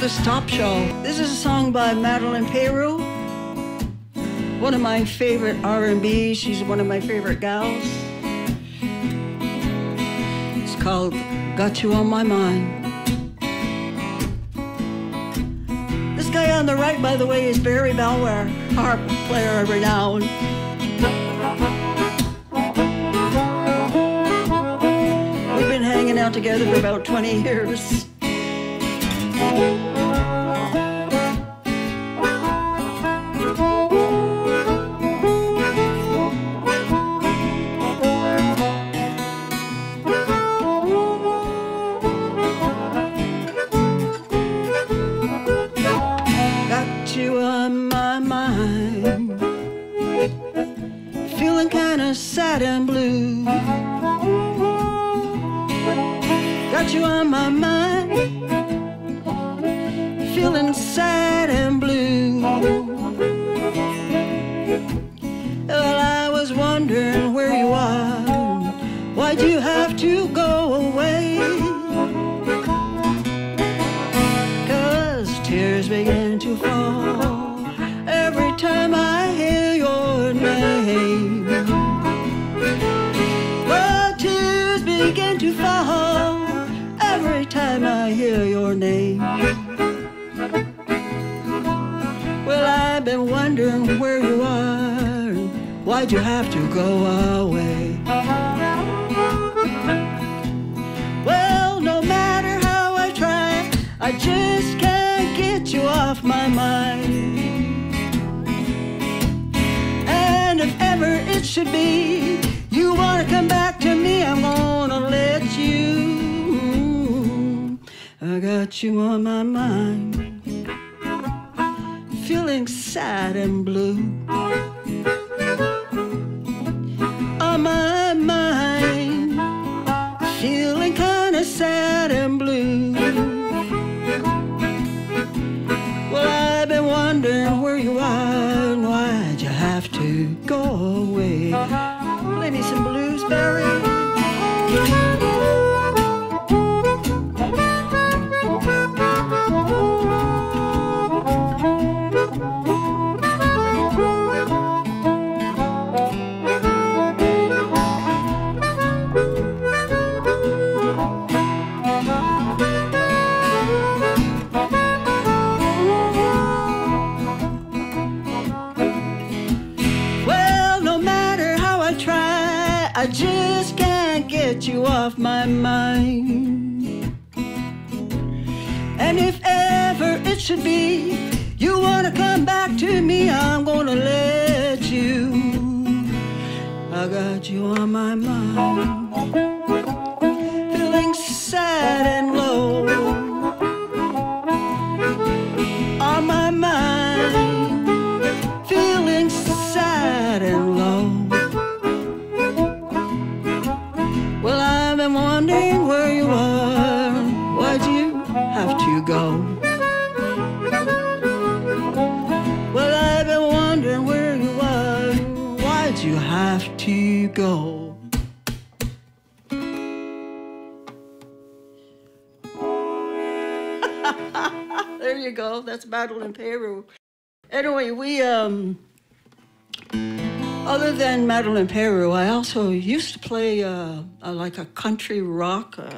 Stop Show. This is a song by Madeleine Peyroux, one of my favorite R&B. She's one of my favorite gals. It's called Got You on My Mind. This guy on the right, by the way, is Barry Bellware, harp player renowned. We've been hanging out together for about 20 years. Sad and blue. Got you on my mind, feeling sad and blue. Well, I was wondering where you are. Why'd you have to go away? 'Cause tears begin to fall every time I hear your name. Begin to fall every time I hear your name. Well, I've been wondering where you are. Why'd you have to go away? Well, no matter how I try, I just can't get you off my mind. And if ever it should be you wanna come back to me, I'm gonna let you. I got you on my mind, feeling sad and blue. On my mind, feeling kinda sad and blue. Well, I've been wondering where you are and why'd you have to go away? Play me some blues, Barry. I just can't get you off my mind. And if ever it should be you wanna come back to me, I'm gonna let you. I got you on my mind, feeling sad and low. On my mind, feeling sad and low. Well, I've been wondering where you are. Why'd you have to go? Well, I've been wondering where you are. Why'd you have to go? There you go. That's Madeleine Peyroux. Anyway, we other than Madeleine Peyroux, I also used to play like a country rock, a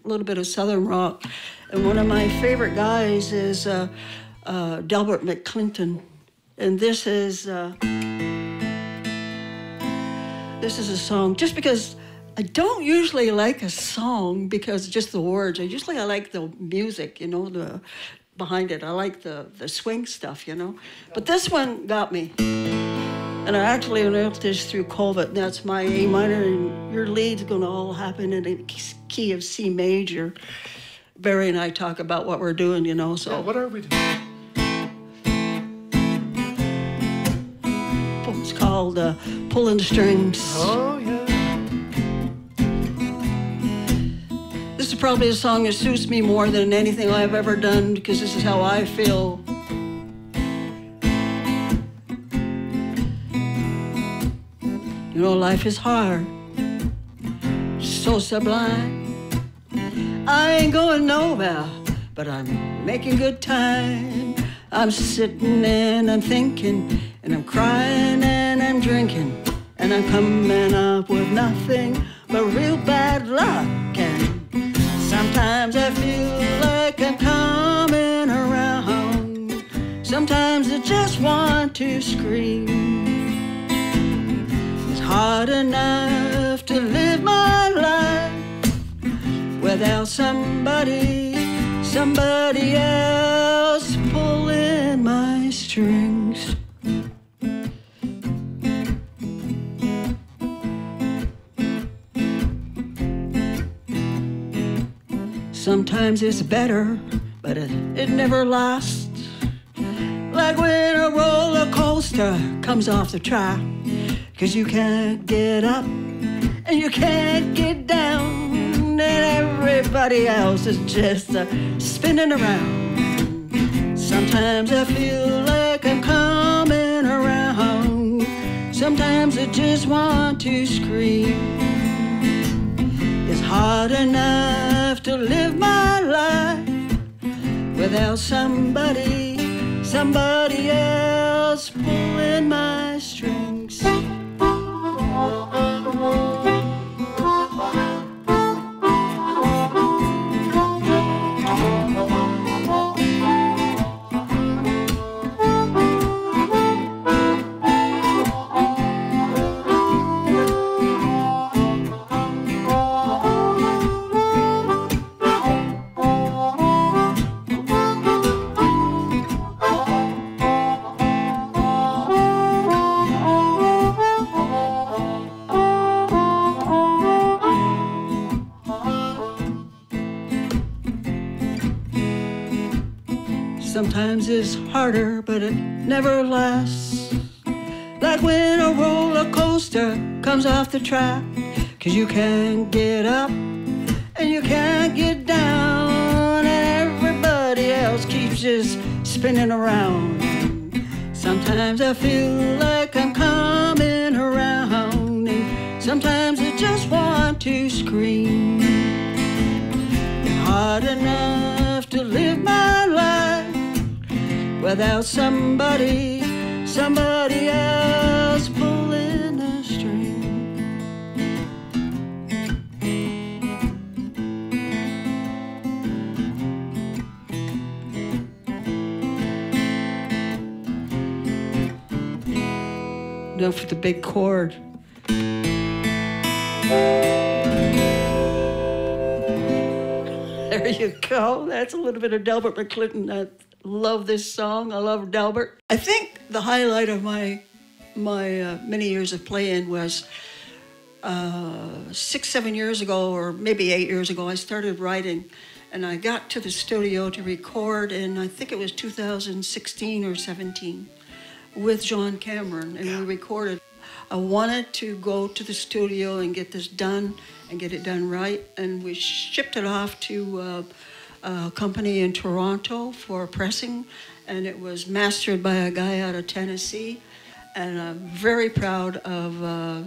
little bit of southern rock. And one of my favorite guys is Delbert McClinton. And this is a song, just because I don't usually like a song because just the words. I like the music, you know, behind it. I like the swing stuff, you know. But this one got me. And I actually wrote this through COVID. That's my A minor, and your lead's going to all happen in a key of C major. Barry and I talk about what we're doing, you know. So yeah, what are we doing? It's called Pulling Strings. Oh, yeah. This is probably a song that suits me more than anything I've ever done, because this is how I feel. You know, life is hard, so sublime. I ain't going nowhere, but I'm making good time. I'm sitting and I'm thinking, and I'm crying and I'm drinking, and I'm coming up with nothing but real bad luck. And sometimes I feel like I'm coming around. Sometimes I just want to scream. It's hard enough to live my life without somebody else pulling my strings. Sometimes it's better, but it never lasts. Like when a roller coaster comes off the track, 'cause you can't get up and you can't get down, and everybody else is just spinning around. Sometimes I feel like I'm coming around. Sometimes I just want to scream. It's hard enough to live my life without somebody else pulling my strings. Sometimes it's harder, but it never lasts. Like when a roller coaster comes off the track, 'cause you can't get up and you can't get down, and everybody else keeps just spinning around. Sometimes I feel like I'm coming around, and sometimes I just want to scream. It's hard enough to live my life without somebody else pulling the string. Now for the big chord. There you go. That's a little bit of Delbert McClinton. I love this song. I love Delbert. I think the highlight of my many years of playing was 6-7 years ago, or maybe 8 years ago, I started writing, and I got to the studio to record, and I think it was 2016 or 17 with John Cameron, and we recorded. I wanted to go to the studio and get this done and get it done right, and we shipped it off to a company in Toronto for pressing, and it was mastered by a guy out of Tennessee, and I'm very proud of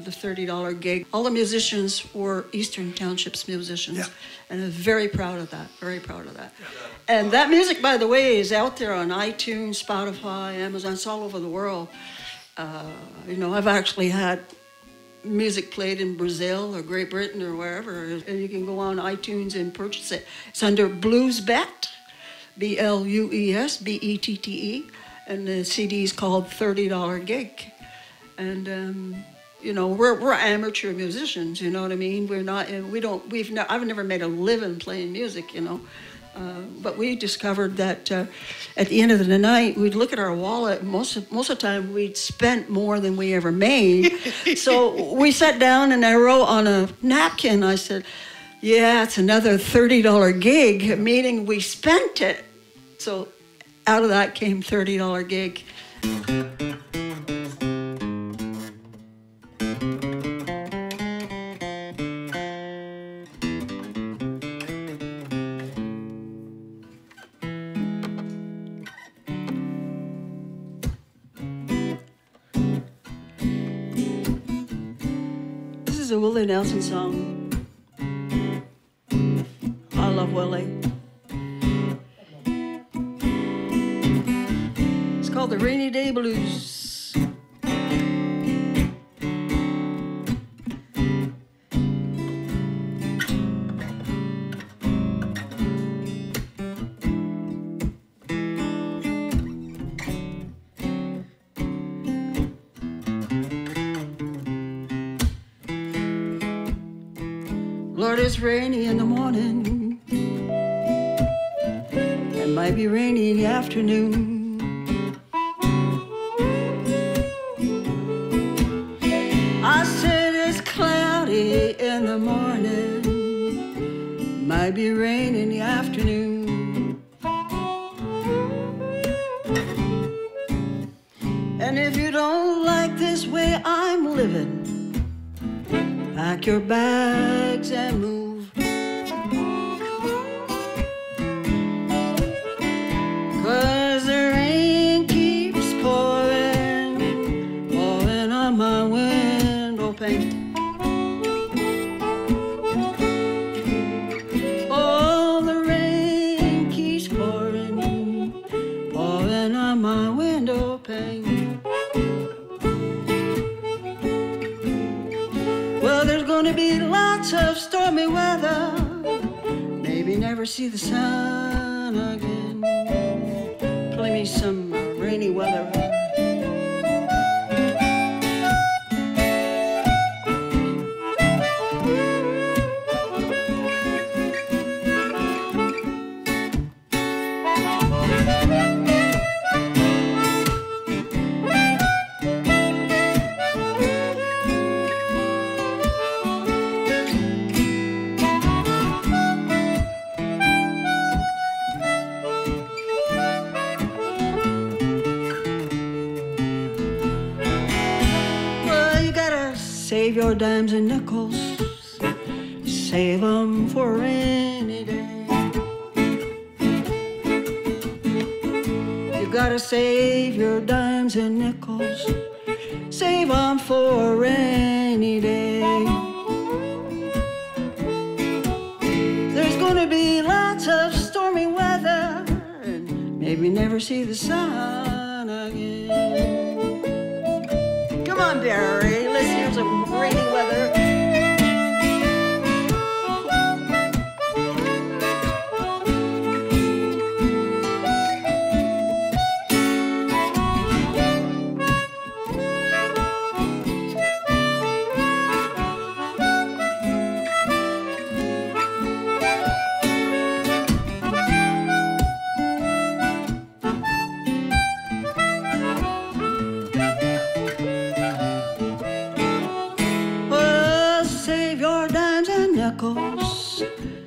the $30 gig. All the musicians were Eastern Townships musicians, and I'm very proud of that, very proud of that. And that music, by the way, is out there on iTunes, Spotify, Amazon, it's all over the world. You know, I've actually had music played in Brazil or Great Britain or wherever, and you can go on iTunes and purchase it. It's under Bluesbette, Bluesbette, and the CD is called $30 Gig. And you know, we're amateur musicians. You know what I mean? We're not. I've never made a living playing music. You know, But we discovered that at the end of the night, we'd look at our wallet. Most of the time, we'd spent more than we ever made. So we sat down and I wrote on a napkin. I said, "Yeah, it's another $30 gig," meaning we spent it. So out of that came $30 gig. A Willie Nelson song. I love Willie. It's called the Rainy Day Blues. Lord, it's rainy in the morning. It might be rainy in the afternoon. I said it's cloudy in the morning. Might be rain in the afternoon. And if you don't like this way I'm living, pack your bags and move. 'Cause the rain keeps pouring, pouring on my window pane. Oh, the rain keeps pouring, pouring on my window pane. There's gonna be lots of stormy weather. Maybe never see the sun again. Play me some rainy weather. Save your dimes and nickels, save them for a rainy day. You gotta save your dimes and nickels, save them for a rainy day. There's gonna be lots of stormy weather, and maybe never see the sun again. Come on, Barry, let's hear some rainy weather.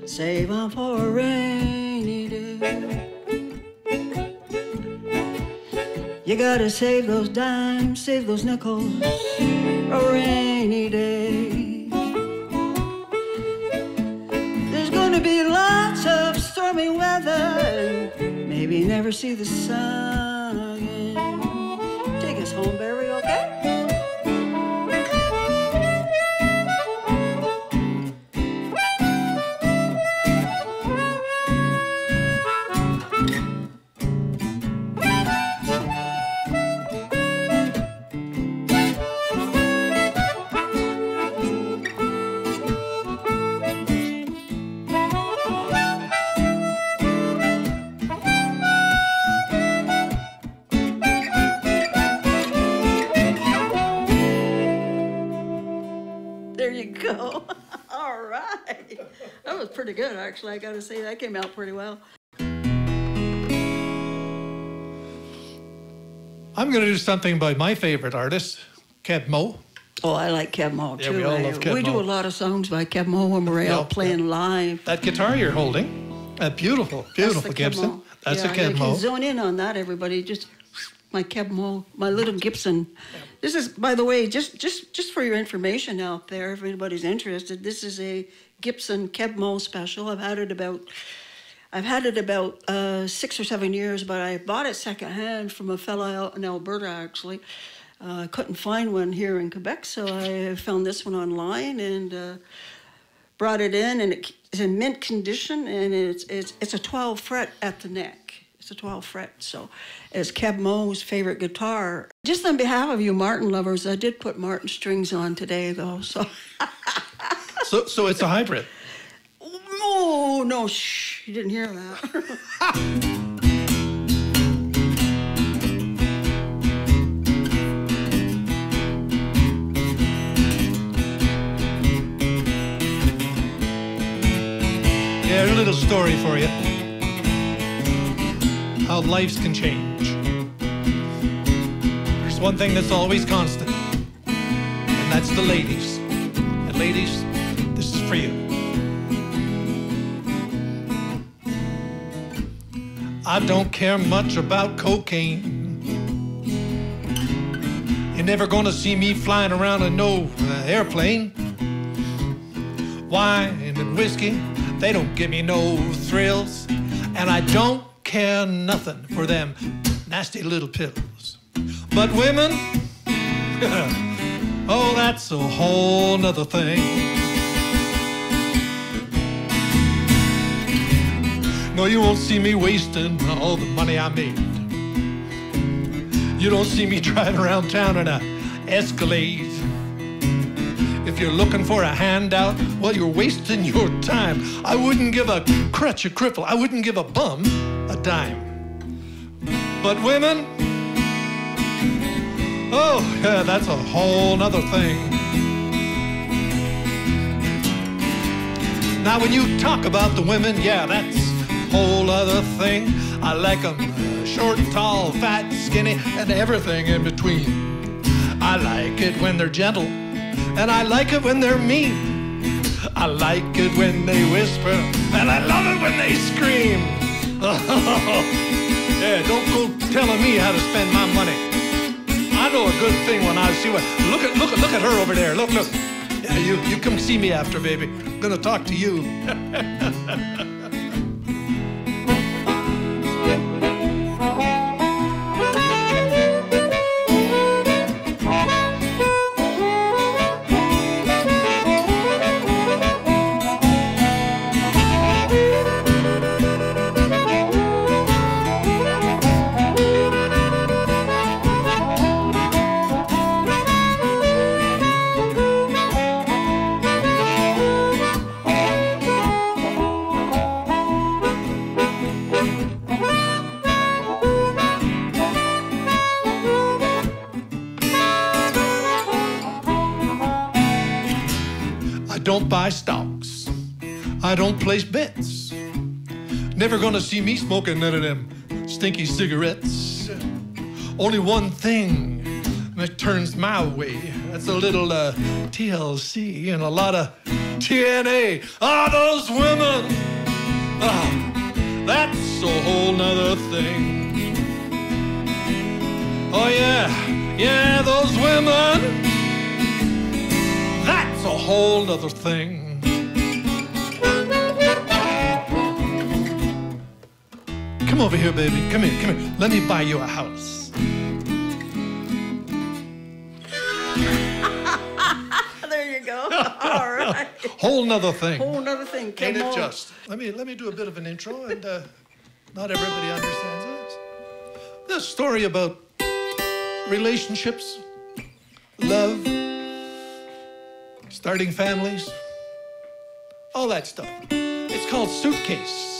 Save them for a rainy day. You gotta save those dimes, save those nickels, a rainy day. There's gonna be lots of stormy weather, maybe never see the sun again. Take us home, Barry, okay? There you go. All right. right. That was pretty good, actually. I got to say, that came out pretty well. I'm going to do something by my favorite artist, Keb Mo. Oh, I like Keb Mo, too. Yeah, we all love Keb Mo. We do a lot of songs by Keb Mo when we're out playing live. That guitar you're holding, a beautiful, beautiful Gibson. That's a Keb Mo. You can zone in on that, everybody. Just my Keb Mo, my little Gibson. This is, by the way, just for your information out there, if anybody's interested, this is a Gibson Keb Mo special. I've had it about 6 or 7 years, but I bought it secondhand from a fella out in Alberta, actually. I couldn't find one here in Quebec, so I found this one online and brought it in, and it's in mint condition, and it's a 12 fret at the neck. It's a 12 fret, so it's Keb Mo's favorite guitar. Just on behalf of you Martin lovers, I did put Martin strings on today, though, so. So it's a hybrid? Oh, no, shh, you didn't hear that. Yeah, a little story for you. How lives can change. There's one thing that's always constant, and that's the ladies. And ladies, this is for you. I don't care much about cocaine. You're never gonna see me flying around in no airplane. Wine and whiskey, they don't give me no thrills. And I don't care nothing for them nasty little pills. But women, oh, that's a whole nother thing. No, you won't see me wasting all the money I made. You don't see me driving around town in a Escalade. If you're looking for a handout, well, you're wasting your time. I wouldn't give a crutch, a cripple, I wouldn't give a bum a dime. But women, oh, yeah, that's a whole nother thing. Now, when you talk about the women, yeah, that's a whole other thing. I like them short, tall, fat, skinny, and everything in between. I like it when they're gentle, and I like it when they're mean. I like it when they whisper, and I love it when they scream. Yeah, don't go telling me how to spend my money. I know a good thing when I see one. Look at her over there. Look. Yeah, you come see me after, baby. I'm gonna talk to you. Don't buy stocks. I don't place bets. Never gonna see me smoking none of them stinky cigarettes. Only one thing that turns my way. That's a little TLC and a lot of TNA. Ah, those women. That's a whole nother thing. Oh yeah, those women. That's a whole nother thing. Come over here, baby. Come here. Let me buy you a house. There you go. All right. Whole nother thing. Whole nother thing. Ain't it just? Let me do a bit of an intro, and not everybody understands this. This story about relationships, love, starting families, all that stuff. It's called Suitcase.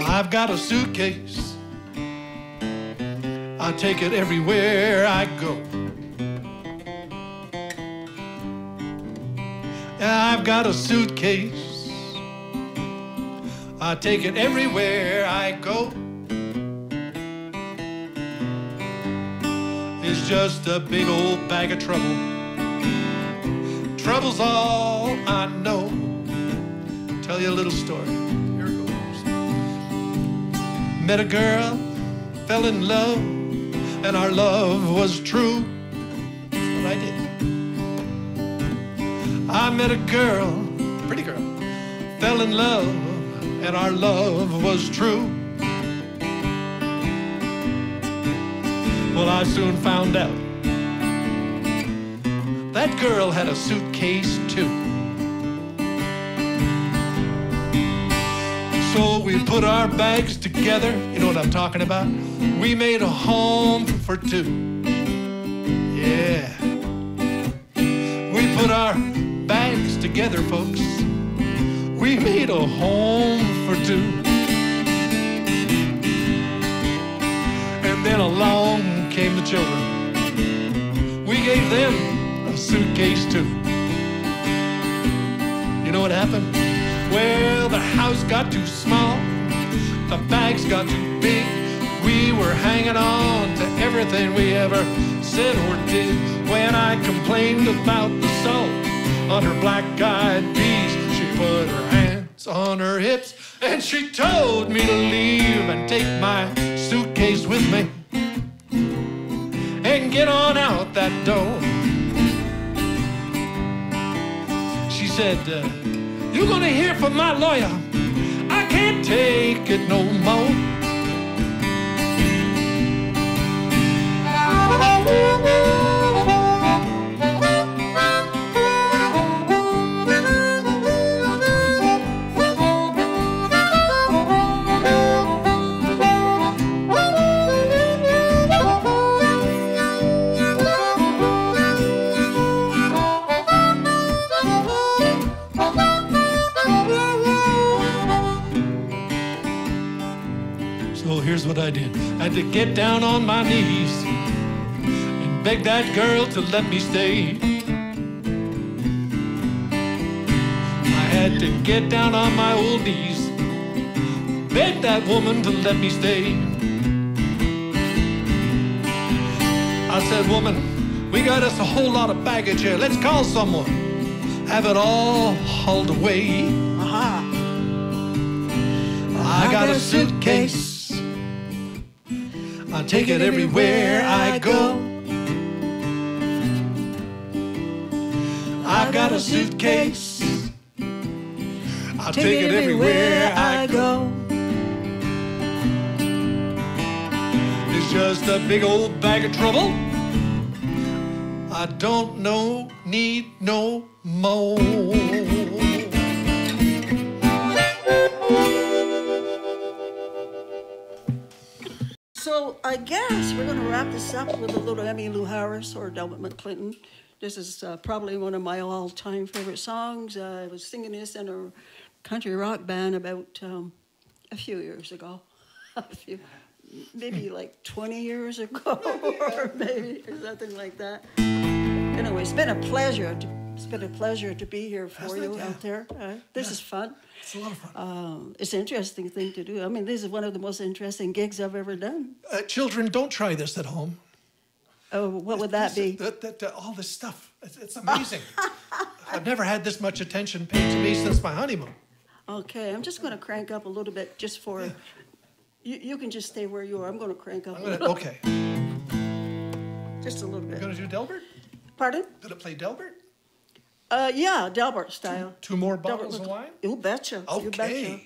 I've got a suitcase I take it everywhere I go. I've got a suitcase. I take it everywhere I go. It's just a big old bag of trouble. Trouble's all I know. Tell you a little story. Here it goes. Met a girl, fell in love, and our love was true. That's what I did. I met a girl, pretty girl, fell in love, and our love was true. Well, I soon found out that girl had a suitcase too. So we put our bags together, you know what I'm talking about? We made a home for two. Yeah. We put our bags together, folks. We made a home for two. And then along came the children. We gave them a suitcase too. You know what happened? Well, the house got too small, the bags got too big. We were hanging on to everything we ever said or did. When I complained about the salt on her black-eyed peas, she put her hands on her hips and she told me to leave and take my suitcase with me and get on out that door. She said, you're gonna hear from my lawyer. I can't take it no more. Here's what I did. I had to get down on my knees and beg that girl to let me stay. I had to get down on my old knees, beg that woman to let me stay. I said, woman, we got us a whole lot of baggage here. Let's call someone. Have it all hauled away. Aha. I got a suitcase. I take it everywhere I go. I've got a suitcase. I take it everywhere I go. It's just a big old bag of trouble. I don't need no more. So I guess we're going to wrap this up with a little Emmylou Harris or Delbert McClinton. This is probably one of my all-time favorite songs. I was singing this in a country rock band about a few years ago. Maybe like 20 years ago, or maybe or something like that. Anyway, it's been a pleasure to be here for you out there. This is fun. It's a lot of fun. It's an interesting thing to do. I mean, this is one of the most interesting gigs I've ever done. Children, don't try this at home. Oh, what would that be? All this stuff. It's amazing. I've never had this much attention paid to me since my honeymoon. Okay, I'm just going to crank up a little bit just for... Yeah. You can just stay where you are. I'm going to crank up a little. Okay. Just a little bit. You're going to do Delbert? Pardon? Going to play Delbert? Yeah, Delbert style. Two more bottles of wine? You betcha. Okay. You betcha.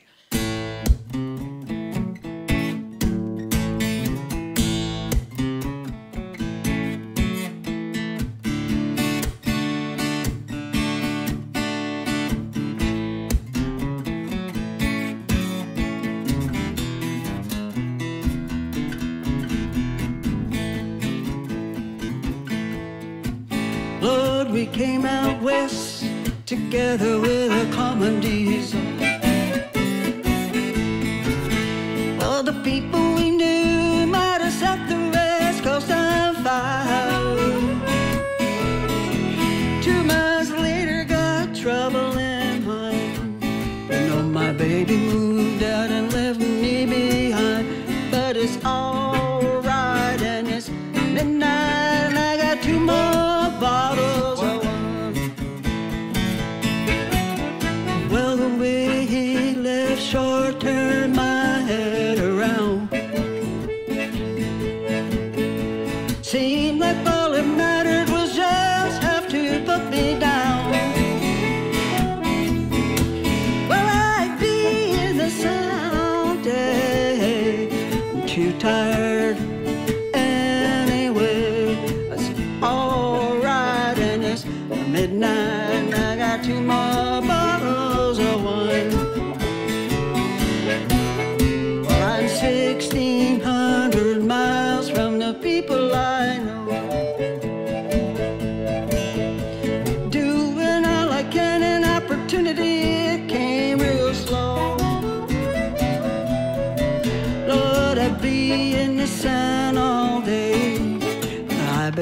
Lord, we came out west together with a common diesel. All the people we knew might have set the rest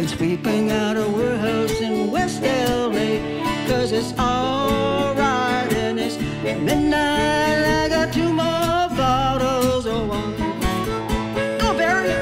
sweeping out a warehouse in West LA, 'cause it's all right and it's midnight. I got 2 more bottles of wine. Go, Barry!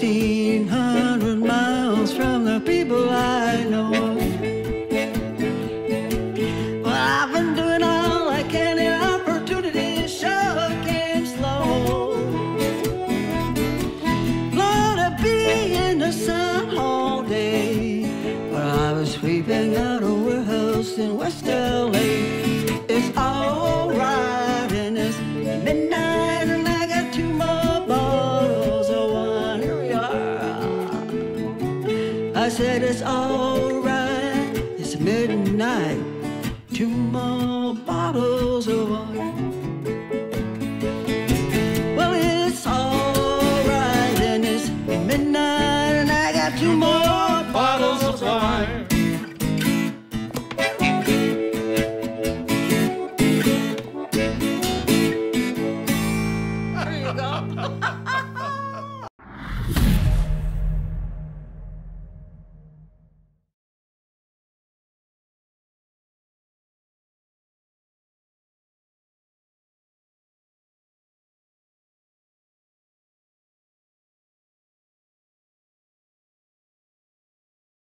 1,600 miles from the people I know. Well, I've been doing all I can, and opportunities sure came slow. Lord, to be in the sun all day, but I was sweeping out a warehouse in West LA. It's all right and it's midnight, and I got 2 more bottles of wine. Here we are. I said it's all right, it's midnight, 2 more bottles of wine. Well, it's all right and it's midnight, and I got 2 more bottles of wine.